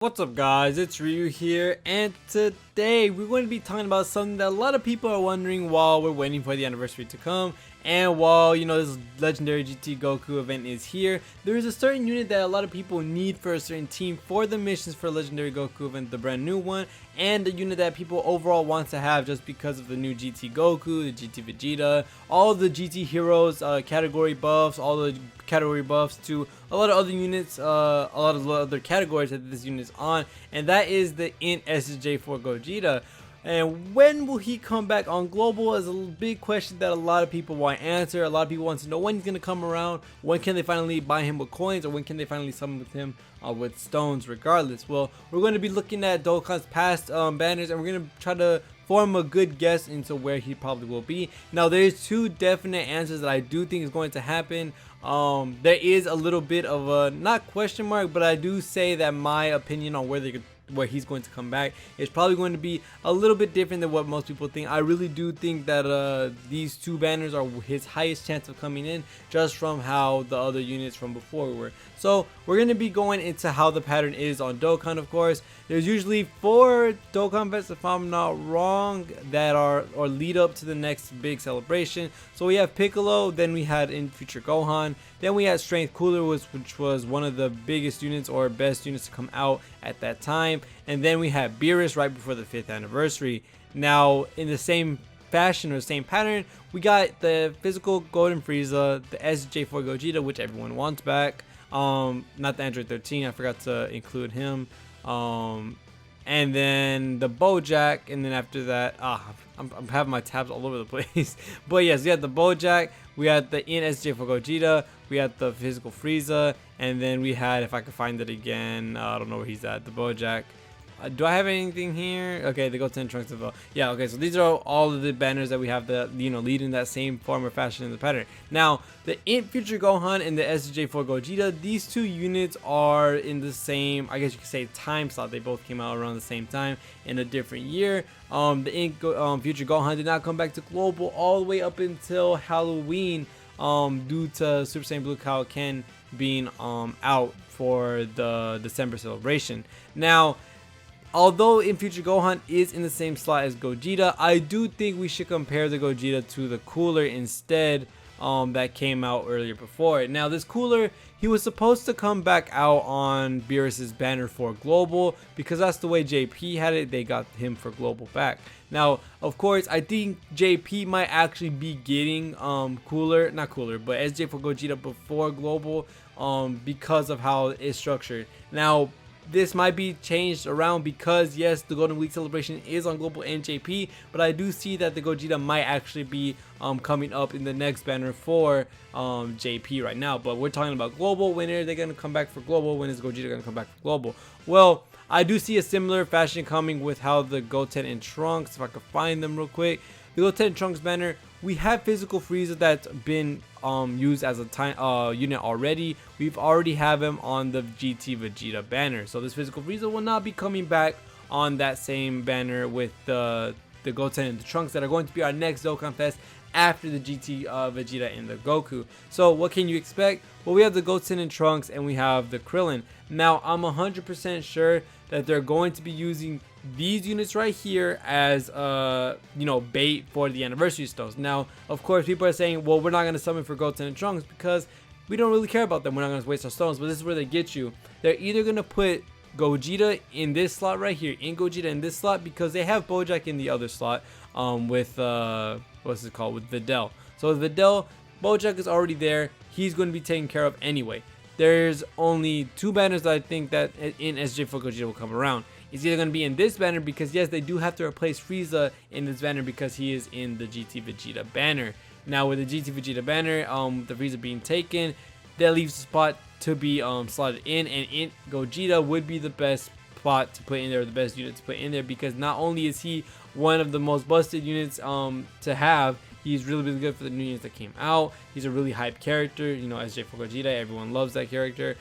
What's up guys, it's Ryu here, and today we're going to be talking about something that a lot of people are wondering while we're waiting for the anniversary to come. And while this legendary GT Goku event is here, there is a certain unit that a lot of people need for a certain team for the missions for legendary Goku event, the brand new one, and the unit that people overall want to have just because of the new GT Goku, the GT Vegeta, all the GT heroes, category buffs, all the category buffs to a lot of other units, a lot of other categories that this unit is on, and that is the INT SSJ4 GOGETA. And when will he come back on global is a big question that a lot of people want to answer. A lot of people want to know when he's going to come around, when can they finally buy him with coins, or when can they finally summon with him with stones regardless. Well, we're going to be looking at Dokkan's past banners, and we're going to try to form a good guess into where he probably will be. Now there's two definite answers that I do think is going to happen. There is a little bit of a not question mark, but I do say that my opinion on where he's going to come back is probably going to be a little bit different than what most people think. I really do think that these two banners are his highest chance of coming in, just from how the other units from before were. So we're going to be going into how the pattern is on Dokkan. Of course, there's usually 4 Dokkan vets, if I'm not wrong, that are or lead up to the next big celebration. So we have Piccolo, then we had in future Gohan, then we had Strength Cooler, which was one of the biggest units or best units to come out at that time, and then we had Beerus right before the 5th anniversary. Now in the same fashion or same pattern, we got the physical Golden Frieza, the SJ4 GOGETA, which everyone wants back. Not the Android 13, I forgot to include him. And then the Bojack, and then after that, I'm having my tabs all over the place. But yes, we had the Bojack, we had the INT SSJ4 GOGETA, we had the physical Frieza, and then we had, if I could find it again, I don't know where he's at, the Bojack. Do I have anything here? Okay, the Goten Trunks of yeah, okay, so these are all of the banners that we have that lead in that same form or fashion in the pattern. Now the INT Future Gohan and the SSJ4 GOGETA, these two units are in the same, I guess you could say, time slot. They both came out around the same time in a different year. The INT Future Gohan did not come back to global all the way up until Halloween, due to Super Saiyan Blue Kaioken being out for the December celebration. Now, although in Future Gohan is in the same slot as Gogeta, I do think we should compare the Gogeta to the Cooler instead, that came out earlier before it. Now this Cooler, he was supposed to come back out on Beerus's banner for global, because that's the way JP had it. They got him for global back. Now of course I think JP might actually be getting Cooler, not Cooler, but SJ4 GOGETA before global, because of how it's structured. Now this might be changed around because yes, the Golden Week celebration is on global and JP, but I do see that the Gogeta might actually be coming up in the next banner for JP right now. But we're talking about global. When are they going to come back for global? When is Gogeta going to come back for global? Well, I do see a similar fashion coming with how the Goten and Trunks, if I could find them real quick. The Goten and Trunks banner, we have physical Frieza that's been used as a time unit already. We've already have him on the GT Vegeta banner, so this physical Frieza will not be coming back on that same banner with the Goten and the Trunks that are going to be our next Dokkan Fest after the GT Vegeta and the Goku. So what can you expect? Well, we have the Goten and Trunks, and we have the Krillin. Now I'm 100% sure that they're going to be using these units right here as bait for the anniversary stones. Now of course people are saying, well, we're not going to summon for Goten and Trunks because we don't really care about them, we're not going to waste our stones. But this is where they get you. They're either going to put Gogeta in this slot right here, in Gogeta in this slot, because they have Bojack in the other slot with what's it called, with Videl. So with Videl, Bojack is already there, he's going to be taken care of anyway. There's only 2 banners that I think that in SJ4 GOGETA will come around. It's either going to be in this banner, because yes, they do have to replace Frieza in this banner because he is in the GT Vegeta banner. Now with the GT Vegeta banner, the Frieza being taken, that leaves a spot to be slotted in, and INT Gogeta would be the best spot to put in there, the best unit to put in there, because not only is he one of the most busted units to have, he's really good for the new units that came out. He's a really hype character, SJ4 GOGETA, everyone loves that character.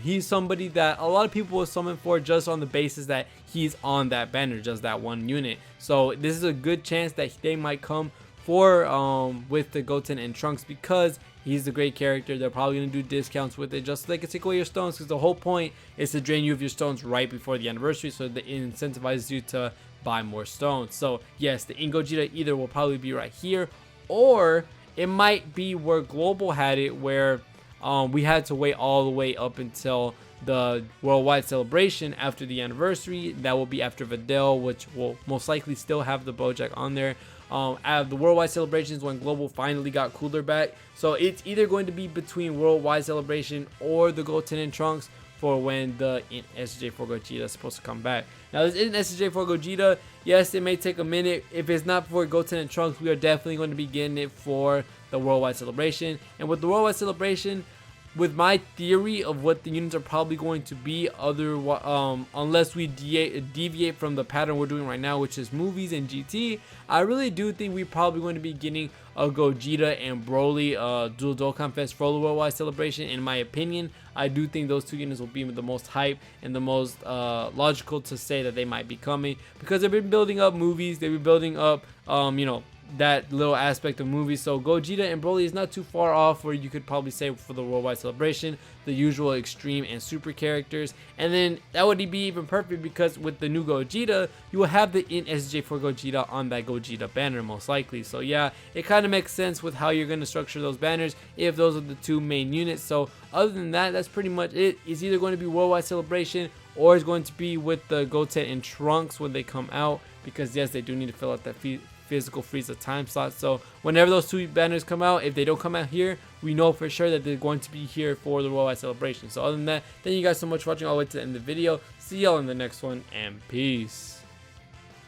He's somebody that a lot of people will summon for just on the basis that he's on that banner, just that one unit. So this is a good chance that they might come for with the Goten and Trunks, because He's a great character. They're probably going to do discounts with it just so they can take away your stones, because the whole point is to drain you of your stones right before the anniversary, so that it incentivizes you to buy more stones. So yes, the INT Gogeta either will probably be right here, or it might be where Global had it, where we had to wait all the way up until the worldwide celebration after the anniversary. That will be after Videl, which will most likely still have the Bojack on there. At the worldwide celebrations when Global finally got Cooler back. So it's either going to be between worldwide celebration or the Goten and Trunks for when the INT SSJ4 Gogeta is supposed to come back. Now this INT SSJ4 Gogeta, yes, it may take a minute. If it's not for Goten and Trunks, we are definitely going to be getting it for the worldwide celebration. And with the worldwide celebration, with my theory of what the units are probably going to be, unless we deviate from the pattern we're doing right now, which is movies and GT, I really do think we're probably going to be getting a Gogeta and Broly dual Dokkan Fest for the worldwide celebration. In my opinion, I do think those two units will be the most hype and the most logical to say that they might be coming, because they've been building up movies, they've been building up you know, that little aspect of movies. So Gogeta and Broly is not too far off where you could probably say for the worldwide celebration, the usual extreme and super characters. And then that would be even perfect, because with the new Gogeta, you will have the INT SSJ4 Gogeta on that Gogeta banner most likely. So yeah, it kind of makes sense with how you're going to structure those banners if those are the two main units. So other than that, that's pretty much it. It's either going to be worldwide celebration or it's going to be with the Goten and Trunks when they come out, because yes, they do need to fill out that physical Frieza time slot. So whenever those two banners come out, if they don't come out here, we know for sure that they're going to be here for the worldwide celebration. So other than that, thank you guys so much for watching all the way to the end of the video. See y'all in the next one, and peace.